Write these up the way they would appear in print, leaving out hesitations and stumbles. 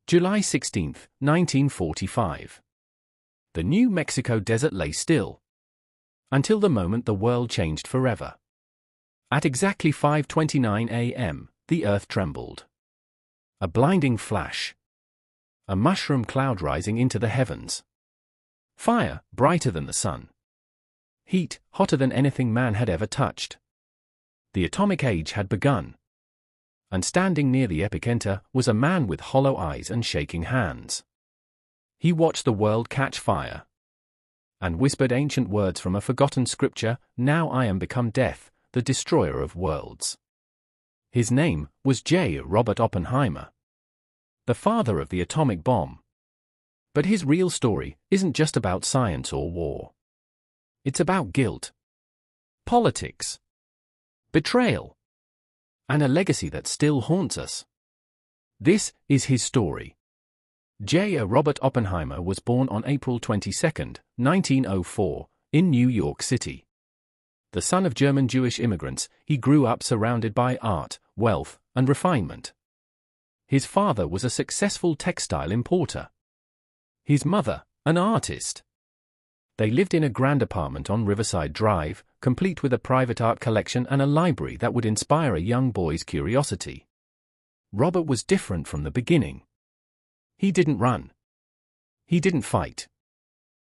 July 16, 1945. The New Mexico desert lay still. Until the moment the world changed forever. At exactly 5:29 a.m., the earth trembled. A blinding flash. A mushroom cloud rising into the heavens. Fire, brighter than the sun. Heat, hotter than anything man had ever touched. The atomic age had begun. And standing near the epicenter was a man with hollow eyes and shaking hands. He watched the world catch fire. And whispered ancient words from a forgotten scripture, "Now I am become death, the destroyer of worlds." His name was J. Robert Oppenheimer, the father of the atomic bomb. But his real story isn't just about science or war. It's about guilt, politics, betrayal, and a legacy that still haunts us. This is his story. J. Robert Oppenheimer was born on April 22, 1904, in New York City. The son of German Jewish immigrants, he grew up surrounded by art, wealth, and refinement. His father was a successful textile importer. His mother, an artist. They lived in a grand apartment on Riverside Drive, complete with a private art collection and a library that would inspire a young boy's curiosity. Robert was different from the beginning. He didn't run. He didn't fight.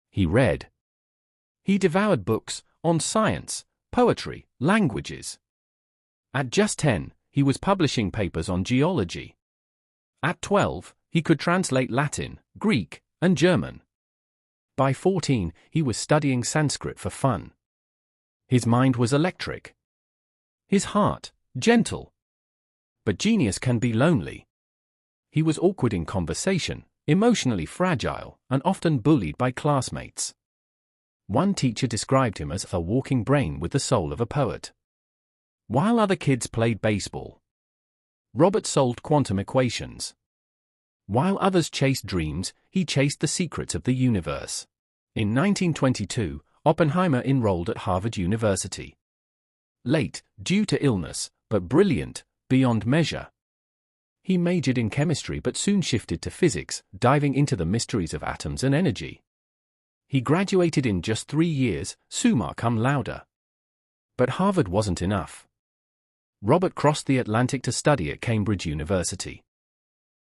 He read. He devoured books on science, poetry, languages. At just 10, he was publishing papers on geology. At 12, he could translate Latin, Greek, and German. By 14, he was studying Sanskrit for fun. His mind was electric. His heart, gentle. But genius can be lonely. He was awkward in conversation, emotionally fragile, and often bullied by classmates. One teacher described him as a walking brain with the soul of a poet. While other kids played baseball, Robert solved quantum equations. While others chased dreams, he chased the secrets of the universe. In 1922, Oppenheimer enrolled at Harvard University. Late, due to illness, but brilliant, beyond measure. He majored in chemistry but soon shifted to physics, diving into the mysteries of atoms and energy. He graduated in just 3 years, summa cum laude. But Harvard wasn't enough. Robert crossed the Atlantic to study at Cambridge University.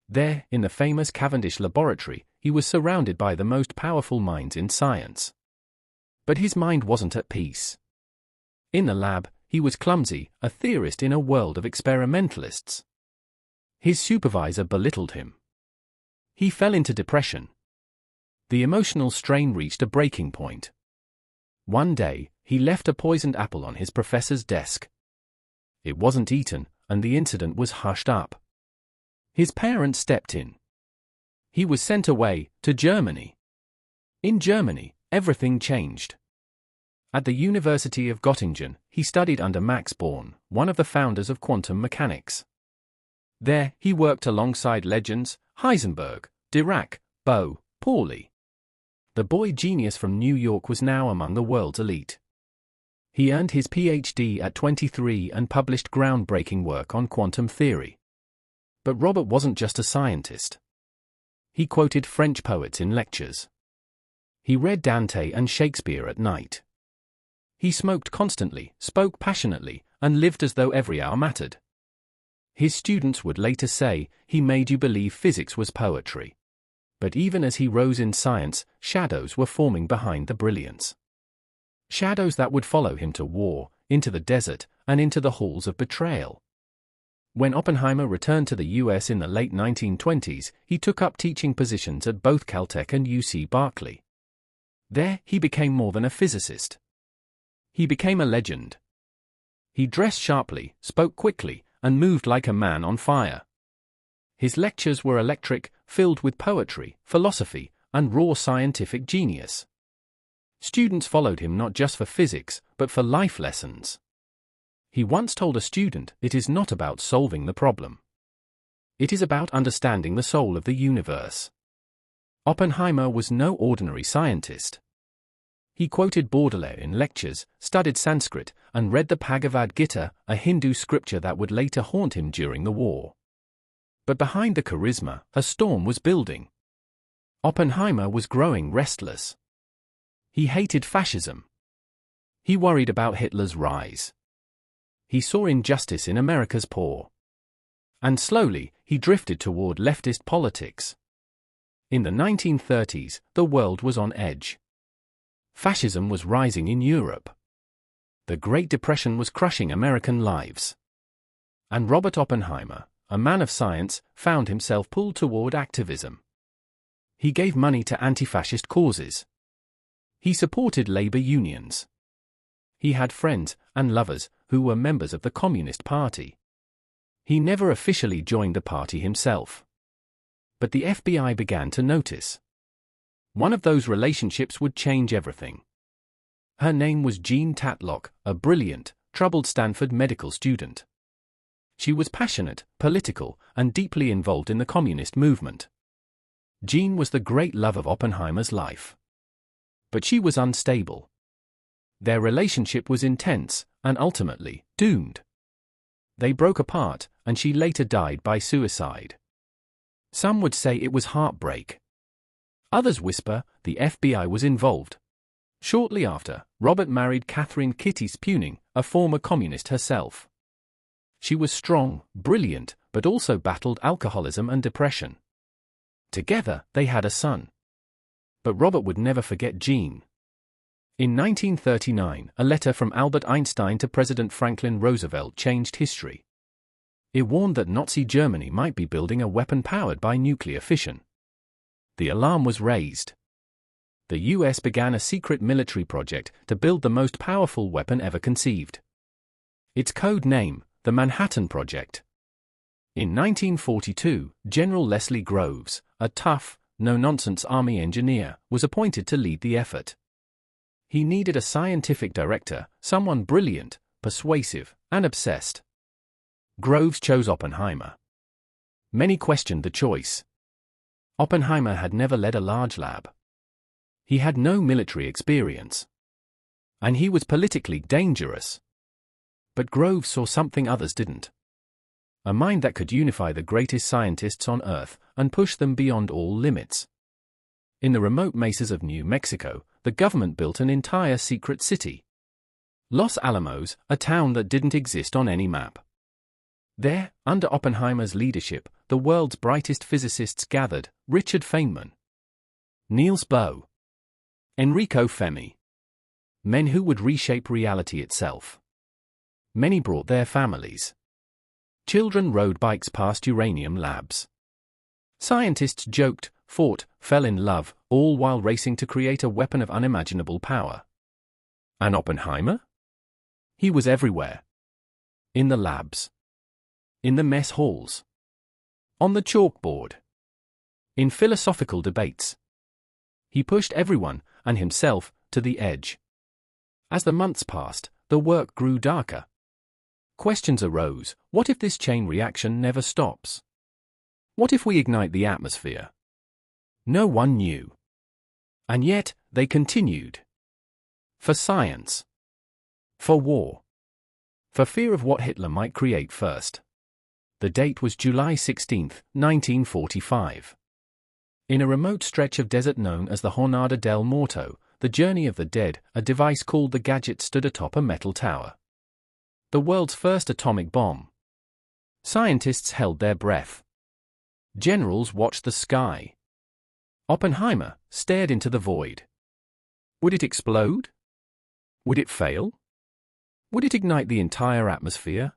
There, in the famous Cavendish Laboratory, he was surrounded by the most powerful minds in science. But his mind wasn't at peace. In the lab, he was clumsy, a theorist in a world of experimentalists. His supervisor belittled him. He fell into depression. The emotional strain reached a breaking point. One day, he left a poisoned apple on his professor's desk. It wasn't eaten, and the incident was hushed up. His parents stepped in. He was sent away, to Germany. In Germany, everything changed. At the University of Göttingen, he studied under Max Born, one of the founders of quantum mechanics. There, he worked alongside legends, Heisenberg, Dirac, Bohr, Pauli. The boy genius from New York was now among the world's elite. He earned his PhD at 23 and published groundbreaking work on quantum theory. But Robert wasn't just a scientist. He quoted French poets in lectures. He read Dante and Shakespeare at night. He smoked constantly, spoke passionately, and lived as though every hour mattered. His students would later say, he made you believe physics was poetry. But even as he rose in science, shadows were forming behind the brilliance. Shadows that would follow him to war, into the desert, and into the halls of betrayal. When Oppenheimer returned to the US in the late 1920s, he took up teaching positions at both Caltech and UC Berkeley. There, he became more than a physicist. He became a legend. He dressed sharply, spoke quickly, and moved like a man on fire. His lectures were electric, filled with poetry, philosophy, and raw scientific genius. Students followed him not just for physics, but for life lessons. He once told a student, "It is not about solving the problem. It is about understanding the soul of the universe." Oppenheimer was no ordinary scientist. He quoted Baudelaire in lectures, studied Sanskrit, and read the Bhagavad Gita, a Hindu scripture that would later haunt him during the war. But behind the charisma, a storm was building. Oppenheimer was growing restless. He hated fascism. He worried about Hitler's rise. He saw injustice in America's poor. And slowly, he drifted toward leftist politics. In the 1930s, the world was on edge. Fascism was rising in Europe. The Great Depression was crushing American lives. And Robert Oppenheimer, a man of science, found himself pulled toward activism. He gave money to anti-fascist causes. He supported labor unions. He had friends and lovers who were members of the Communist Party. He never officially joined the party himself. But the FBI began to notice. One of those relationships would change everything. Her name was Jean Tatlock, a brilliant, troubled Stanford medical student. She was passionate, political, and deeply involved in the communist movement. Jean was the great love of Oppenheimer's life. But she was unstable. Their relationship was intense, and ultimately, doomed. They broke apart, and she later died by suicide. Some would say it was heartbreak. Others whisper the FBI was involved. Shortly after, Robert married Catherine Kitty Spuning, a former communist herself. She was strong, brilliant, but also battled alcoholism and depression. Together, they had a son. But Robert would never forget Jean. In 1939, a letter from Albert Einstein to President Franklin Roosevelt changed history. It warned that Nazi Germany might be building a weapon powered by nuclear fission. The alarm was raised. The US began a secret military project to build the most powerful weapon ever conceived. Its code name, the Manhattan Project. In 1942, General Leslie Groves, a tough, no-nonsense Army engineer, was appointed to lead the effort. He needed a scientific director, someone brilliant, persuasive, and obsessed. Groves chose Oppenheimer. Many questioned the choice. Oppenheimer had never led a large lab. He had no military experience. And he was politically dangerous. But Groves saw something others didn't. A mind that could unify the greatest scientists on Earth and push them beyond all limits. In the remote mesas of New Mexico, the government built an entire secret city. Los Alamos, a town that didn't exist on any map. There, under Oppenheimer's leadership, the world's brightest physicists gathered: Richard Feynman, Niels Bohr, Enrico Fermi. Men who would reshape reality itself. Many brought their families. Children rode bikes past uranium labs. Scientists joked, fought, fell in love, all while racing to create a weapon of unimaginable power. And Oppenheimer? He was everywhere. In the labs. In the mess halls. On the chalkboard. In philosophical debates. He pushed everyone, and himself, to the edge. As the months passed, the work grew darker. Questions arose: what if this chain reaction never stops? What if we ignite the atmosphere? No one knew. And yet, they continued. For science. For war. For fear of what Hitler might create first. The date was July 16, 1945. In a remote stretch of desert known as the Jornada del Muerto, the Journey of the Dead, a device called the Gadget stood atop a metal tower. The world's first atomic bomb. Scientists held their breath. Generals watched the sky. Oppenheimer stared into the void. Would it explode? Would it fail? Would it ignite the entire atmosphere?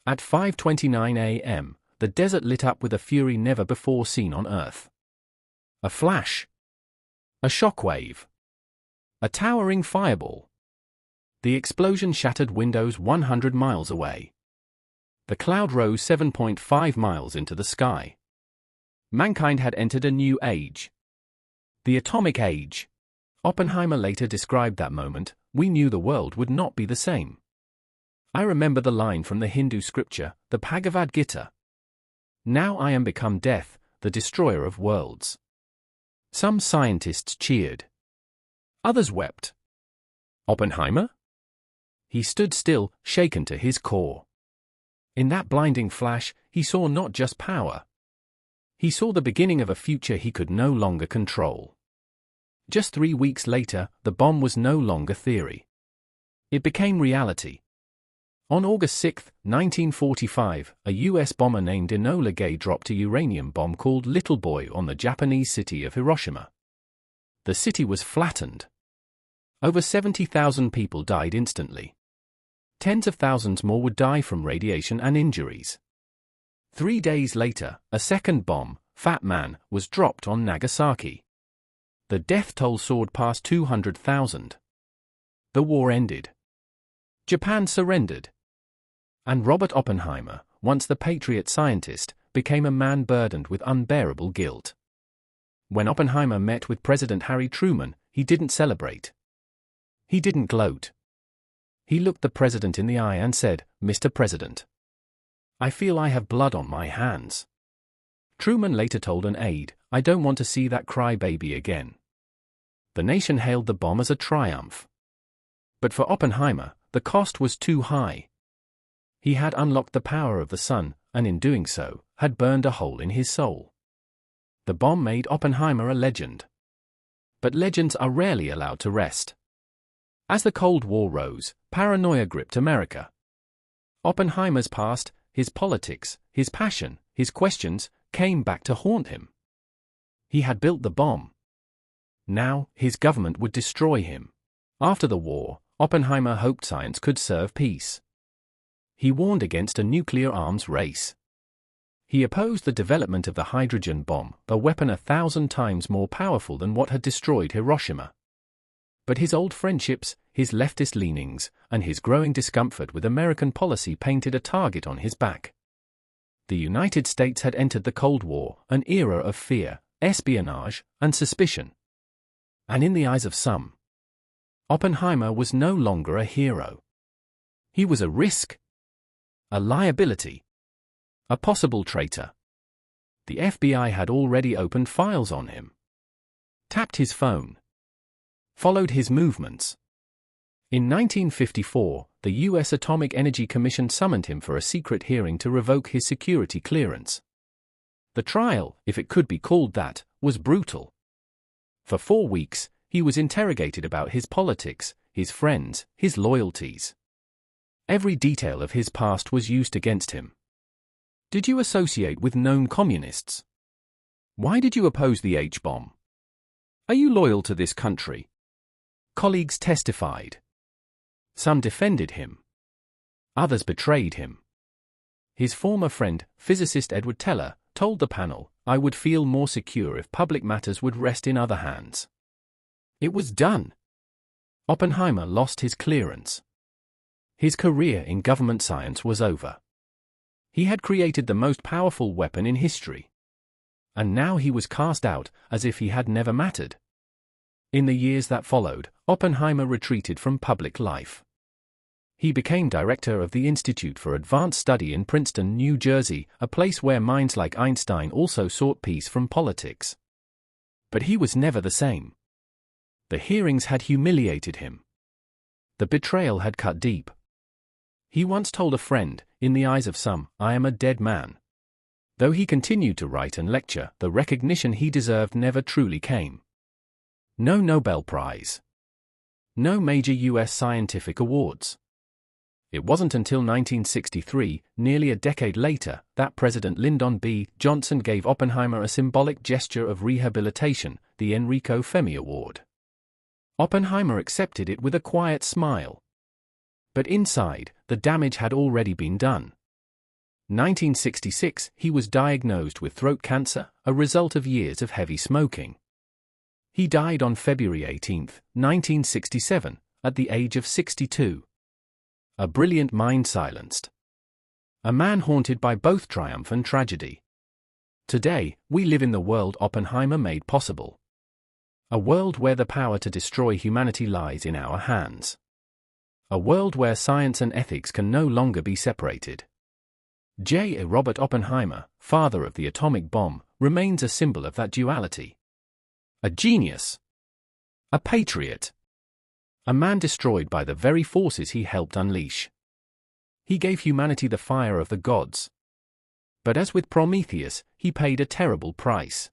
At 5:29 a.m., the desert lit up with a fury never before seen on Earth. A flash. A shockwave. A towering fireball. The explosion shattered windows 100 miles away. The cloud rose 7.5 miles into the sky. Mankind had entered a new age. The atomic age. Oppenheimer later described that moment: we knew the world would not be the same. I remember the line from the Hindu scripture, the Bhagavad Gita. Now I am become death, the destroyer of worlds. Some scientists cheered. Others wept. Oppenheimer? He stood still, shaken to his core. In that blinding flash, he saw not just power. He saw the beginning of a future he could no longer control. Just 3 weeks later, the bomb was no longer theory. It became reality. On August 6, 1945, a U.S. bomber named Enola Gay dropped a uranium bomb called Little Boy on the Japanese city of Hiroshima. The city was flattened. Over 70,000 people died instantly. Tens of thousands more would die from radiation and injuries. 3 days later, a second bomb, Fat Man, was dropped on Nagasaki. The death toll soared past 200,000. The war ended. Japan surrendered. And Robert Oppenheimer, once the patriot scientist, became a man burdened with unbearable guilt. When Oppenheimer met with President Harry Truman, he didn't celebrate. He didn't gloat. He looked the president in the eye and said, "Mr. President, I feel I have blood on my hands." Truman later told an aide, "I don't want to see that crybaby again." The nation hailed the bomb as a triumph. But for Oppenheimer, the cost was too high. He had unlocked the power of the sun, and in doing so, had burned a hole in his soul. The bomb made Oppenheimer a legend. But legends are rarely allowed to rest. As the Cold War rose, paranoia gripped America. Oppenheimer's past, his politics, his passion, his questions, came back to haunt him. He had built the bomb. Now, his government would destroy him. After the war, Oppenheimer hoped science could serve peace. He warned against a nuclear arms race. He opposed the development of the hydrogen bomb, a weapon 1,000 times more powerful than what had destroyed Hiroshima. But his old friendships, his leftist leanings, and his growing discomfort with American policy painted a target on his back. The United States had entered the Cold War, an era of fear, espionage, and suspicion. And in the eyes of some, Oppenheimer was no longer a hero. He was a risk, a liability, a possible traitor. The FBI had already opened files on him, tapped his phone, followed his movements. In 1954, the U.S. Atomic Energy Commission summoned him for a secret hearing to revoke his security clearance. The trial, if it could be called that, was brutal. For 4 weeks, he was interrogated about his politics, his friends, his loyalties. Every detail of his past was used against him. Did you associate with known communists? Why did you oppose the H-bomb? Are you loyal to this country? Colleagues testified. Some defended him. Others betrayed him. His former friend, physicist Edward Teller, told the panel, "I would feel more secure if public matters would rest in other hands." It was done. Oppenheimer lost his clearance. His career in government science was over. He had created the most powerful weapon in history. And now he was cast out, as if he had never mattered. In the years that followed, Oppenheimer retreated from public life. He became director of the Institute for Advanced Study in Princeton, New Jersey, a place where minds like Einstein also sought peace from politics. But he was never the same. The hearings had humiliated him. The betrayal had cut deep. He once told a friend, "In the eyes of some, I am a dead man." Though he continued to write and lecture, the recognition he deserved never truly came. No Nobel Prize. No major U.S. scientific awards. It wasn't until 1963, nearly a decade later, that President Lyndon B. Johnson gave Oppenheimer a symbolic gesture of rehabilitation, the Enrico Fermi Award. Oppenheimer accepted it with a quiet smile. But inside, the damage had already been done. 1966, he was diagnosed with throat cancer, a result of years of heavy smoking. He died on February 18, 1967, at the age of 62. A brilliant mind silenced. A man haunted by both triumph and tragedy. Today, we live in the world Oppenheimer made possible. A world where the power to destroy humanity lies in our hands. A world where science and ethics can no longer be separated. J. Robert Oppenheimer, father of the atomic bomb, remains a symbol of that duality. A genius. A patriot. A man destroyed by the very forces he helped unleash. He gave humanity the fire of the gods. But as with Prometheus, he paid a terrible price.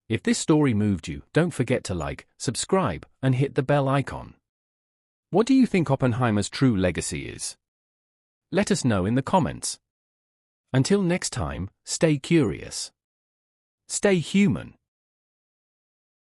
If this story moved you, don't forget to like, subscribe, and hit the bell icon. What do you think Oppenheimer's true legacy is? Let us know in the comments. Until next time, stay curious. Stay human.